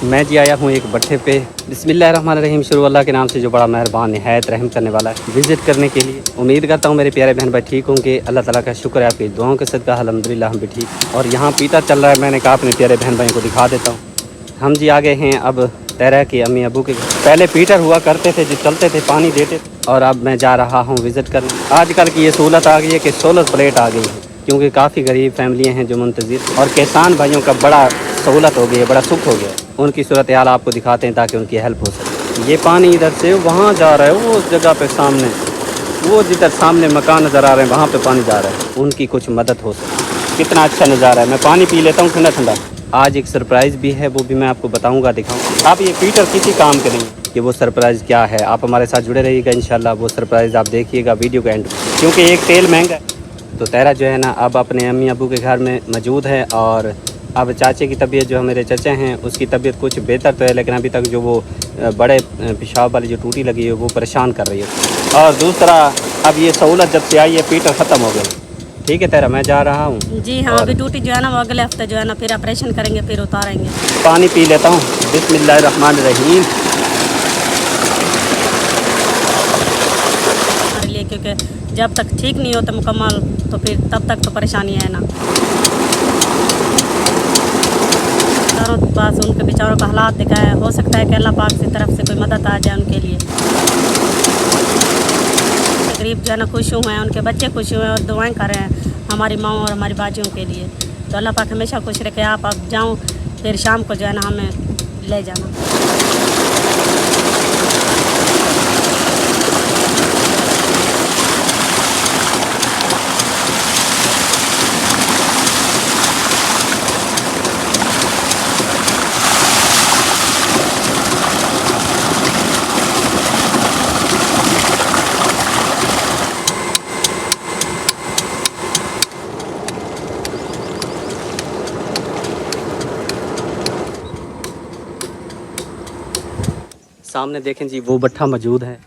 मैं जी आया हूँ एक भट्ठे पे। बिस्मिल्लाहिर्रहमानिर्रहीम, शुरू अल्लाह के नाम से जो बड़ा मेहरबान निहायत रहम करने वाला है। विज़िट करने के लिए उम्मीद करता हूँ मेरे प्यारे बहन भाई ठीक होंगे। अल्लाह ताला का शुक्र है आपकी दुआओं के सदका अल्हम्दुलिल्लाह हम भी ठीक। और यहाँ पीटा चल रहा है, मैंने कहा अपने प्यारे बहन भाइयों को दिखा देता हूँ। हम जी आ गए हैं अब तैरा के अम्मी अबू के। पहले पीटर हुआ करते थे जो चलते थे, पानी देते थे, और अब मैं जा रहा हूँ विज़िट करने। आजकल की ये सहूलत आ गई है कि सोलर प्लेट आ गई है, क्योंकि काफ़ी गरीब फैमिलियाँ हैं जो मुंतज़िर, और किसान भाइयों का बड़ा सहूलत हो गई है, बड़ा सुख हो गया है। उनकी सूरत हाल आपको दिखाते हैं ताकि उनकी हेल्प हो सके। ये पानी इधर से वहाँ जा रहा है, वो उस जगह पे सामने, वो जिधर सामने मकान नज़र आ रहे हैं वहाँ पे पानी जा रहा है, उनकी कुछ मदद हो सके। कितना अच्छा नज़ारा है। मैं पानी पी लेता हूँ ठंडा ठंडा। आज एक सरप्राइज़ भी है, वो भी मैं आपको बताऊँगा, दिखाऊँगा। आप ये पीटर किसी काम के नहीं कि वो सरप्राइज़ क्या है। आप हमारे साथ जुड़े रहिएगा, इंशाल्लाह वो सरप्राइज़ आप देखिएगा वीडियो के एंड, क्योंकि एक तेल महंगा है। तो तेरा जो है ना अब अपने अम्मी अबू के घर में मौजूद है, और अब चाचे की तबीयत जो मेरे चचा हैं उसकी तबीयत कुछ बेहतर तो है, लेकिन अभी तक जो वो बड़े पेशाब वाली जो टूटी लगी है वो परेशान कर रही है। और दूसरा, अब ये सहूलत जब से आई है पीटर ख़त्म हो गया। ठीक है तेरा, मैं जा रहा हूँ जी हाँ। अभी ड्यूटी जो है ना वो अगले हफ्ते जो है ना फिर ऑपरेशन करेंगे, फिर उतारेंगे। पानी पी लेता हूँ। बिस्मिल्लाहिर्रहमानिर्रहीम। हमारे लिए, क्योंकि जब तक ठीक नहीं होता मुकम्मल तो फिर तब तक तो परेशानी है ना। चारों पास उनके बेचारों का हालात देखा है, हो सकता है कि अल्लाह पाक की तरफ से कोई मदद आ जाए उनके लिए। गरीब जो है ना खुश हुए हैं, उनके बच्चे खुश हुए हैं और दुआएं कर रहे हैं हमारी माँ और हमारी बाजियों के लिए। तो अल्लाह पाक हमेशा खुश रखे। आप अब जाऊँ फिर शाम को जो है ना हमें ले जाना। सामने देखें जी वो भट्ठा मौजूद है,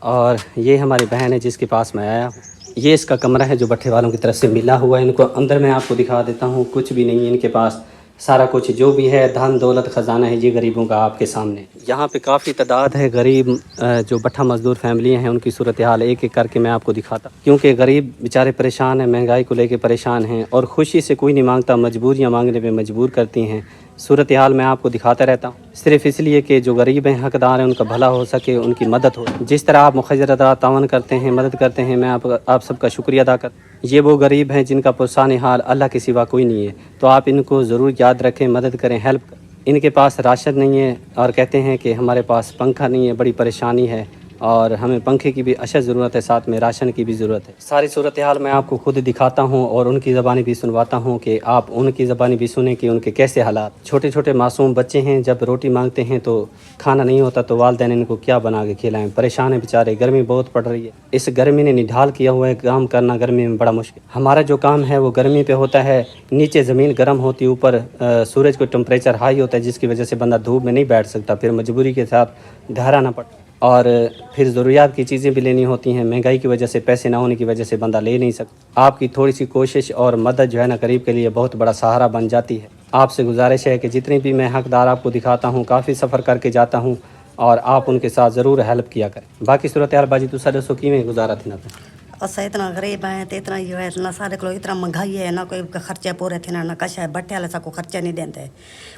और ये हमारी बहन है जिसके पास मैं आया हूँ। ये इसका कमरा है जो भट्ठे वालों की तरफ से मिला हुआ है इनको। अंदर मैं आपको दिखा देता हूँ, कुछ भी नहीं है इनके पास। सारा कुछ जो भी है धन दौलत ख़जाना है ये गरीबों का आपके सामने। यहाँ पे काफ़ी तादाद है गरीब जो भट्ठा मजदूर फैमिलियाँ हैं, उनकी सूरत हाल एक एक करके मैं आपको दिखाता, क्योंकि गरीब बेचारे परेशान हैं, महंगाई को लेके परेशान हैं, और खुशी से कोई नहीं मांगता, मजबूरियाँ मांगने पे मजबूर करती हैं। सूरत हाल मैं आपको दिखाता रहता हूँ सिर्फ इसलिए कि जो गरीब हैं, हकदार हैं, उनका भला हो सके, उनकी मदद हो। जिस तरह आप मुखर्रदा तावन करते हैं, मदद करते हैं, मैं आप सबका शुक्रिया अदा कर। ये वो गरीब हैं जिनका पुरसान हाल अल्लाह के सिवा कोई नहीं है, तो आप इनको ज़रूर याद रखें, मदद करें, हेल्प करें। इनके पास राशन नहीं है और कहते हैं कि हमारे पास पंखा नहीं है, बड़ी परेशानी है, और हमें पंखे की भी अशद ज़रूरत है, साथ में राशन की भी ज़रूरत है। सारी सूरत हाल मैं आपको खुद दिखाता हूँ और उनकी ज़बानी भी सुनवाता हूँ कि आप उनकी ज़बानी भी सुनें कि उनके कैसे हालात। छोटे छोटे मासूम बच्चे हैं, जब रोटी मांगते हैं तो खाना नहीं होता तो वालिदैन इनको क्या बना के खिलाएं। परेशान है बेचारे, गर्मी बहुत पड़ रही है। इस गर्मी ने निढाल किया हुआ है, काम करना गर्मी में बड़ा मुश्किल। हमारा जो काम है वो गर्मी पे होता है, नीचे ज़मीन गर्म होती, ऊपर सूरज को टेम्परेचर हाई होता है, जिसकी वजह से बंदा धूप में नहीं बैठ सकता, फिर मजबूरी के साथ घर आना पड़ता, और फिर ज़रूरियात की चीज़ें भी लेनी होती हैं। महंगाई की वजह से, पैसे ना होने की वजह से बंदा ले नहीं सकता। आपकी थोड़ी सी कोशिश और मदद जो है ना गरीब के लिए बहुत बड़ा सहारा बन जाती है। आपसे गुजारिश है कि जितनी भी मैं हकदार आपको दिखाता हूँ, काफ़ी सफ़र करके जाता हूँ, और आप उनके साथ ज़रूर हेल्प किया करें। बाकी सूरत यार बाजी तुसा दसो किवें गुजारा थी ना। असा इतना गरीब हैं तो इतना ही है ना, सारे को इतना महंगाई है ना, कोई खर्चे पूरे थे ना कशा है। बट्टे वाले सबको खर्चे नहीं देते,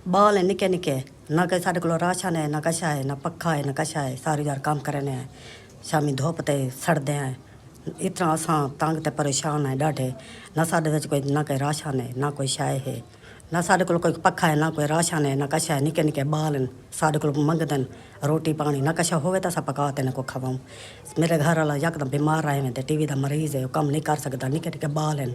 बाल है निके निके, ना कोई सारे को राशन है, ना कशा है, ना पक्का है, ना कशा है। सारी यार काम करने हैं, शामी धोपते सड़ते हैं, इतना असा तंग ते परेशान है डाढ़े। ना साढ़े कोई ना कोई राशन है, ना कोई शाय है, ना साढ़े को कोई पक्का है, ना कोई राशन है, ना कशा है। निके निके बाल हैं, साढ़े को मंगदन रोटी पानी, ना कशा होवे तो पकाते ना को खवाऊँ। मेरे घर वाला यकदम बीमार रहे हैं, टीवी का मरीज़ है, कम नहीं कर सकता। निके निके बाल हैं,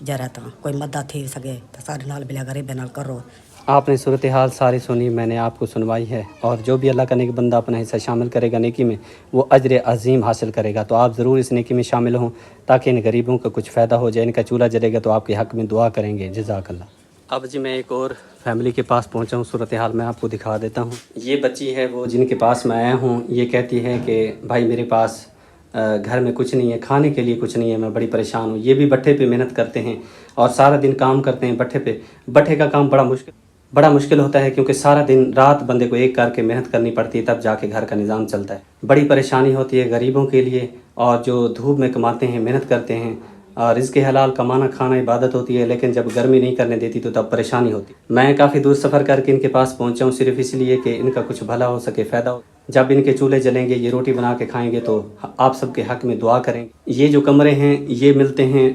जरा तो कोई मदद थी सके तो सारे नाल बिला गरीब नाल करो। आपने सूरत हाल सारी सुनी, मैंने आपको सुनवाई है, और जो भी अल्लाह का नेक बंदा अपना हिस्सा शामिल करेगा नेकी में, वो अजर अजीम हासिल करेगा। तो आप ज़रूर इस नेकी में शामिल हों ताकि इन गरीबों का कुछ फ़ायदा हो जाए। इनका चूल्हा जलेगा तो आपके हक़ में दुआ करेंगे। जज़ाकल्लाह। अब जी मैं एक और फैमिली के पास पहुंचा हूँ, सूरत हाल मैं आपको दिखा देता हूँ। ये बच्ची है वो जिनके पास मैं आया हूँ। ये कहती है कि भाई मेरे पास घर में कुछ नहीं है, खाने के लिए कुछ नहीं है, मैं बड़ी परेशान हूँ। ये भी भट्ठे पे मेहनत करते हैं और सारा दिन काम करते हैं भट्ठे पे। भट्ठे का काम बड़ा मुश्किल, बड़ा मुश्किल होता है क्योंकि सारा दिन रात बंदे को एक करके मेहनत करनी पड़ती है, तब जाके घर का निज़ाम चलता है। बड़ी परेशानी होती है गरीबों के लिए, और जो धूप में कमाते हैं, मेहनत करते हैं, और रिज़्क़ हलाल कमाना खाना इबादत होती है, लेकिन जब गर्मी नहीं करने देती तो तब परेशानी होती। मैं काफ़ी दूर सफ़र करके इनके पास पहुँचा हूँ सिर्फ़ इसलिए कि इनका कुछ भला हो सके, फ़ायदा हो। जब इनके चूल्हे जलेंगे, ये रोटी बना के खाएंगे तो आप सबके हक़ में दुआ करेंगे। ये जो कमरे हैं ये मिलते हैं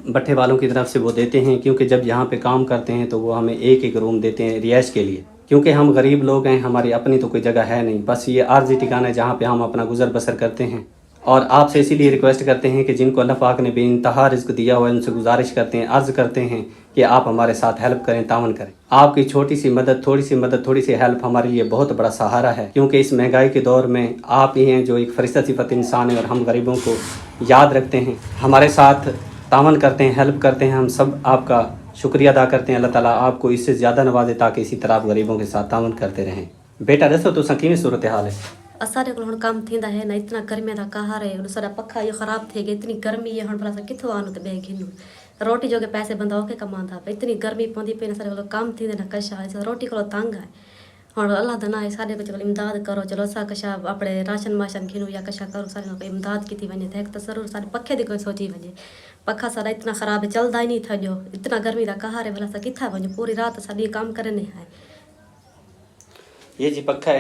भट्ठे वालों की तरफ से, वो देते हैं, क्योंकि जब यहाँ पे काम करते हैं तो वो हमें एक एक रूम देते हैं रिहाइश के लिए, क्योंकि हम गरीब लोग हैं, हमारी अपनी तो कोई जगह है नहीं, बस ये आर्जी ठिकाना है जहाँ पे हम अपना गुजर बसर करते हैं। और आपसे इसीलिए रिक्वेस्ट करते हैं कि जिनको अल्लाह पाक ने बेइंतहा रिज़्क़ दिया हुआ है, उनसे गुजारिश करते हैं, अर्ज़ करते हैं कि आप हमारे साथ हेल्प करें, तावन करें। आपकी छोटी सी मदद, थोड़ी सी हेल्प हमारे लिए बहुत बड़ा सहारा है, क्योंकि इस महंगाई के दौर में आप ही हैं जो एक फरिश्ता सिफत इंसान है, और हम गरीबों को याद रखते हैं, हमारे साथ तावन करते हैं, हेल्प करते हैं। हम सब आपका शुक्रिया अदा करते हैं। अल्लाह ताला आपको इससे ज़्यादा नवाजे ताकि इसी तरह आप गरीबों के साथ तावन करते रहें। बेटा दसो तुसां किवें सूरत हाल है? असारे को हुण कम थींदा है ना, इतना गर्मी दा कहर है, सारा पखा ये खराब थे गए, इतनी गर्मी है, हुण भला किथों आनो ते बे घिनू रोटी जो के पैसे बंदा ओके कमांदा पे, इतनी गर्मी पौंदी पे ना, सारे को काम थींदे ना कशा है, रोटी को तंग है। हुण अल्लाह दा ना है, सारे को चलो इमदाद करो, चलो असा कशा अपने राशन माशन घिनू या कशा करो, सारे को इमदाद की वने थे तो जरूर सारे पखे दी कोई सोची वने। पखा सारा इतना खराब है, चलदा ही नहीं था जो, इतना गर्मी दा कहर है, भला सा किथा वने, पूरी रात सारी काम करने है। ये जी पंखा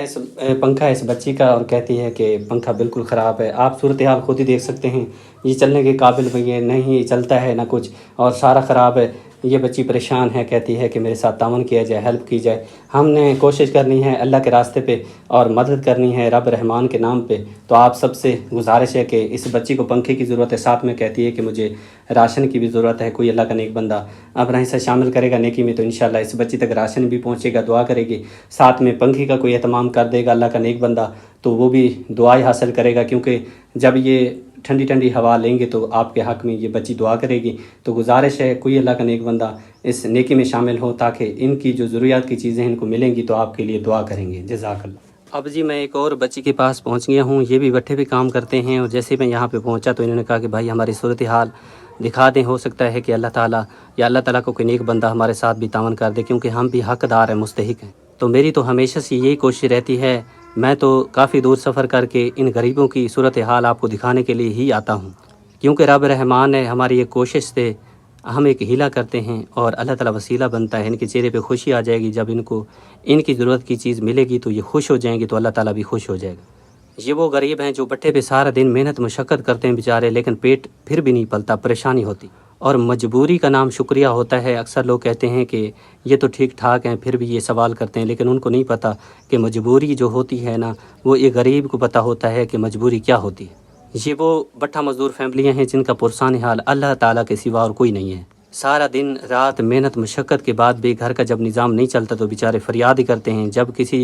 है इस बच्ची का, और कहती है कि पंखा बिल्कुल ख़राब है। आप सूरत हाल खुद ही देख सकते हैं, ये चलने के काबिल भी है नहीं, चलता है ना कुछ, और सारा ख़राब है। ये बच्ची परेशान है, कहती है कि मेरे साथ तावन किया जाए, हेल्प की जाए। हमने कोशिश करनी है अल्लाह के रास्ते पे, और मदद करनी है रब रहमान के नाम पे। तो आप सबसे गुजारिश है कि इस बच्ची को पंखे की ज़रूरत है, साथ में कहती है कि मुझे राशन की भी ज़रूरत है। कोई अल्लाह का नेक बंदा अपना हिस्सा शामिल करेगा नेकी में तो इंशाल्लाह इस बच्ची तक राशन भी पहुँचेगा, दुआ करेगी। साथ में पंखे का कोई एहतमाम कर देगा अल्लाह का नेक बंदा, तो वो भी दुआएं हासिल करेगा, क्योंकि जब ये ठंडी ठंडी हवा लेंगे तो आपके हक़ में ये बच्ची दुआ करेगी। तो गुजारिश है कोई अल्लाह का नेक बंदा इस नेकी में शामिल हो, ताकि इनकी जो ज़रूरियात की चीज़ें इनको मिलेंगी तो आपके लिए दुआ करेंगे। जज़ाकल्लाह। अब जी मैं एक और बच्ची के पास पहुंच गया हूं, ये भी भट्ठे पे काम करते हैं, और जैसे मैं यहां पे पहुंचा तो इन्होंने कहा कि भाई हमारी सूरत हाल दिखा दें, हो सकता है कि अल्लाह ताला को कोई नेक बंदा हमारे साथ भी तावन कर दे, क्योंकि हम भी हक़दार हैं, मुस्तहिक हैं। तो मेरी तो हमेशा से यही कोशिश रहती है, मैं तो काफ़ी दूर सफ़र करके इन गरीबों की सूरत हाल आपको दिखाने के लिए ही आता हूँ, क्योंकि रब रहमान है। हमारी ये कोशिश से हम एक हीला करते हैं और अल्लाह ताला वसीला बनता है। इनके चेहरे पे खुशी आ जाएगी, जब इनको इनकी ज़रूरत की चीज़ मिलेगी तो ये खुश हो जाएंगे, तो अल्लाह ताला भी खुश हो जाएगा। ये वो गरीब हैं जो भट्ठे पे सारा दिन मेहनत मशक्क़त करते हैं बेचारे, लेकिन पेट फिर भी नहीं पलता, परेशानी होती। और मजबूरी का नाम शुक्रिया होता है। अक्सर लोग कहते हैं कि ये तो ठीक ठाक हैं, फिर भी ये सवाल करते हैं, लेकिन उनको नहीं पता कि मजबूरी जो होती है ना, वो एक गरीब को पता होता है कि मजबूरी क्या होती है। ये वो भट्ठा मजदूर फैमिलियाँ हैं जिनका पुरसान हाल अल्लाह ताला के सिवा और कोई नहीं है। सारा दिन रात मेहनत मशक्क़त के बाद भी घर का जब निज़ाम नहीं चलता तो बेचारे फरियाद ही करते हैं। जब किसी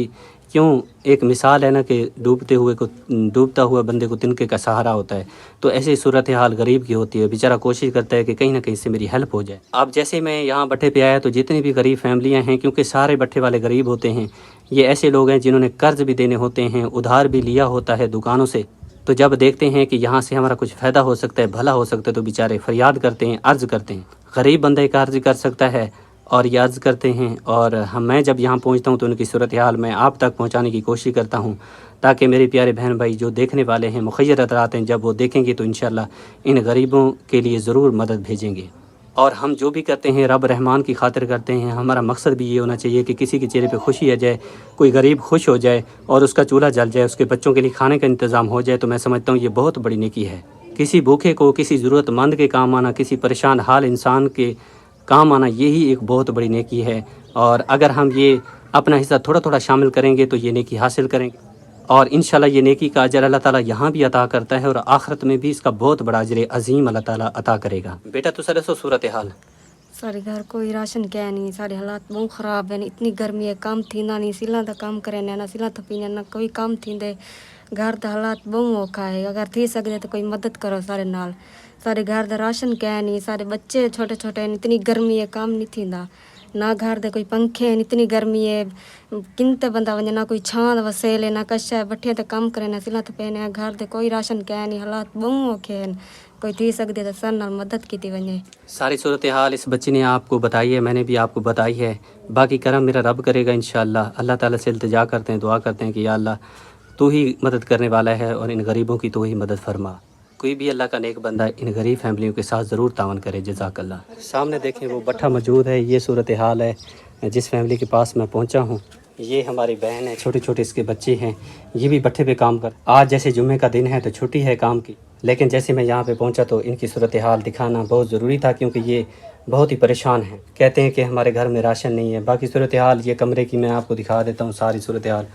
एक मिसाल है ना कि डूबता हुआ बंदे को तिनके का सहारा होता है, तो ऐसे सूरत हाल गरीब की होती है। बेचारा कोशिश करता है कि कहीं ना कहीं से मेरी हेल्प हो जाए। अब जैसे मैं यहाँ भट्ठे पे आया तो जितनी भी गरीब फैमिलियाँ हैं, क्योंकि सारे भट्ठे वाले गरीब होते हैं, ये ऐसे लोग हैं जिन्होंने कर्ज़ भी देने होते हैं, उधार भी लिया होता है दुकानों से। तो जब देखते हैं कि यहाँ से हमारा कुछ फ़ायदा हो सकता है, भला हो सकता है, तो बेचारे फरियाद करते हैं, अर्ज़ करते हैं। गरीब बंदा एक अर्ज़ कर सकता है और ये अर्ज़ करते हैं, और मैं जब यहाँ पहुँचता हूँ तो उनकी सूरत हाल मैं आप तक पहुँचाने की कोशिश करता हूँ, ताकि मेरे प्यारे बहन भाई जो देखने वाले हैं, मुखय्यर हज़रात हैं, जब वो देखेंगे तो इंशाअल्लाह इन गरीबों के लिए ज़रूर मदद भेजेंगे। और हम जो भी करते हैं रब रहमान की खातिर करते हैं। हमारा मकसद भी ये होना चाहिए कि किसी के चेहरे पे खुशी आ जाए, कोई गरीब खुश हो जाए और उसका चूल्हा जल जाए, उसके बच्चों के लिए खाने का इंतज़ाम हो जाए, तो मैं समझता हूँ ये बहुत बड़ी नेकी है। किसी भूखे को, किसी ज़रूरतमंद के काम आना, किसी परेशान हाल इंसान के काम आना, यही एक बहुत बड़ी नेकी है। और अगर हम ये अपना हिस्सा थोड़ा थोड़ा शामिल करेंगे तो ये नेकी हासिल करेंगे, और इंशाल्लाह ये नेकी का अजर अल्लाह ताला यहाँ भी अता करता है, और आखिरत में भी इसका बहुत बड़ा अजर अजीम अल्लाह ताला अता करेगा। बेटा तो सर सूरत हाल सारे घर कोई राशन क्या नहीं, सारे हालात बहुत ख़राब है। इतनी गर्मी है, काम थींदा नहीं, सिला दा काम करे ना सिला थपीने ना कोई काम थींदे। घर दा हालात बहुत औखा है। अगर थी सके तो कोई मदद करो सारे नाल। सारे घर दा राशन क्या नहीं, सारे बच्चे छोटे छोटे, इतनी गर्मी है, काम नहीं थींदा। ना घर दे कोई पंखे हैं, इतनी गर्मी है किनते बंदा वने ना कोई छां वसेले ना कशा है बठे ते काम करे ना सिला तो पहने घर दे कोई राशन कै नहीं हालात बहु औखे हैं कोई थी सकती तो सर नाल मदद की वने। सारी सूरत हाल इस बच्ची ने आपको बताई है, मैंने भी आपको बताई है। बाकी करम मेरा रब करेगा इंशाअल्लाह। अल्लाह ताला से इल्तिजा करते हैं, दुआ करते हैं कि या अल्लाह तू ही मदद करने वाला है और इन गरीबों की तू ही मदद फरमा। कोई भी अल्लाह का नेक बंदा इन गरीब फैमिलियों के साथ ज़रूर तावन करे। जज़ाकल्लाह। सामने देखें वो भट्ठा मौजूद है। ये सूरत हाल है जिस फैमिली के पास मैं पहुंचा हूं। ये हमारी बहन है, छोटे छोटे इसके बच्चे हैं। ये भी भट्ठे पे काम कर। आज जैसे जुम्मे का दिन है तो छुट्टी है काम की, लेकिन जैसे मैं यहाँ पे पहुँचा तो इनकी सूरत हाल दिखाना बहुत ज़रूरी था क्योंकि ये बहुत ही परेशान हैं। कहते हैं कि हमारे घर में राशन नहीं है। बाकी सूरत हाल ये कमरे की मैं आपको दिखा देता हूँ सारी सूरत हाल।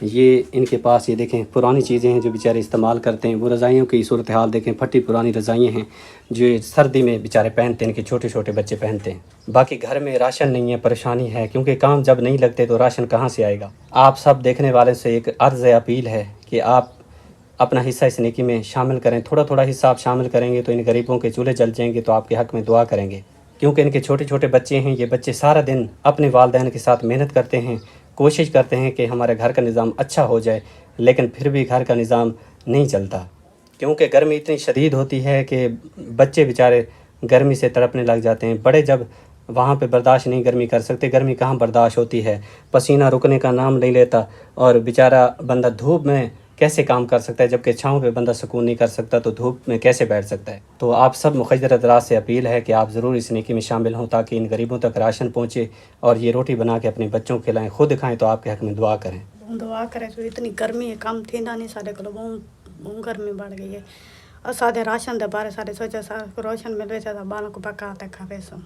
ये इनके पास ये देखें पुरानी चीज़ें हैं जो बेचारे इस्तेमाल करते हैं। वो रज़ाइयों की सूरत हाल देखें, फटी पुरानी रज़ाइयाँ हैं जो ये सर्दी में बेचारे पहनते हैं, इनके छोटे छोटे बच्चे पहनते हैं। बाकी घर में राशन नहीं है, परेशानी है क्योंकि काम जब नहीं लगते तो राशन कहाँ से आएगा। आप सब देखने वाले से एक अर्ज़ अपील है कि आप अपना हिस्सा इस नेकी में शामिल करें। थोड़ा थोड़ा हिस्सा आप शामिल करेंगे तो इन गरीबों के चूल्हे जल जाएंगे, तो आपके हक़ में दुआ करेंगे क्योंकि इनके छोटे छोटे बच्चे हैं। ये बच्चे सारा दिन अपने वालिदैन के साथ मेहनत करते हैं, कोशिश करते हैं कि हमारे घर का निज़ाम अच्छा हो जाए, लेकिन फिर भी घर का निज़ाम नहीं चलता क्योंकि गर्मी इतनी शदीद होती है कि बच्चे बेचारे गर्मी से तड़पने लग जाते हैं। बड़े जब वहाँ पे बर्दाश्त नहीं गर्मी कर सकते, गर्मी कहाँ बर्दाश्त होती है, पसीना रुकने का नाम नहीं लेता और बेचारा बंदा धूप में कैसे काम कर सकता है, जबकि छाँव पे बंदा सुकून नहीं कर सकता तो धूप में कैसे बैठ सकता है। तो आप सब मुखज्जर हज़रात से अपील है कि आप ज़रूर इस नेकी में शामिल हों ताकि इन गरीबों तक राशन पहुँचे और ये रोटी बना के अपने बच्चों को खिलाएँ, खुद खाएँ। तो आपके हक़ में दुआ करें। दुआ करें तो इतनी गर्मी है, काम थींदा नहीं साढ़े को बहुत गर्मी बढ़ गई है। और साढ़े राशन दे बारे साढ़े सोचा सारे राशन मिल रहे थे बालों को पकाते खावे सो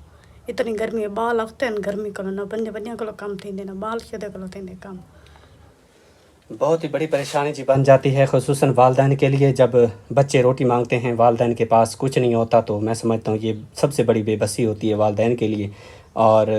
इतनी गर्मी है। बाल अखते हैं गर्मी को ना बंदे बंदियाँ को कम थींदे ना बाल शदे को थींदे कम। बहुत ही बड़ी परेशानी जी बन जाती है, ख़ुसूसन वालिदैन के लिए। जब बच्चे रोटी मांगते हैं, वालिदैन के पास कुछ नहीं होता, तो मैं समझता हूँ ये सबसे बड़ी बेबसी होती है वालिदैन के लिए। और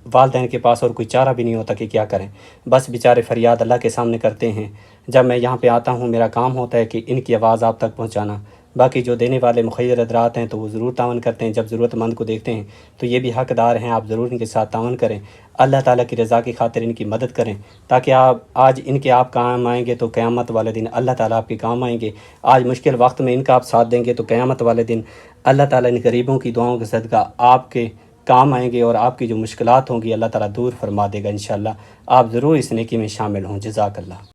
वालिदैन के पास और कोई चारा भी नहीं होता कि क्या करें, बस बेचारे फरियाद अल्लाह के सामने करते हैं। जब मैं यहाँ पे आता हूँ मेरा काम होता है कि इनकी आवाज़ आप तक पहुँचाना। बाकी जो देने वाले मुखय्यर हज़रात हैं तो वो ज़रूर तावन करते हैं। जब ज़रूरतमंद को देखते हैं तो ये भी हक़दार हैं, आप ज़रूर इनके साथ तावन करें। अल्लाह ताला की रज़ा की खातिर इनकी मदद करें ताकि आप आज इनके आप काम आएंगे तो क़यामत वाले दिन अल्लाह ताला आपके काम आएंगे। आज मुश्किल वक्त में इनका आप साथ देंगे तो क़यामत वाले दिन अल्लाह ताला इन गरीबों की दुआओं के सदका आपके काम आएंगे और आपकी जो मुश्किलात होंगी अल्लाह ताला दूर फरमा देगा इंशाअल्लाह। आप ज़रूर इस नेकी में शामिल हों। जज़ाकल्लाह।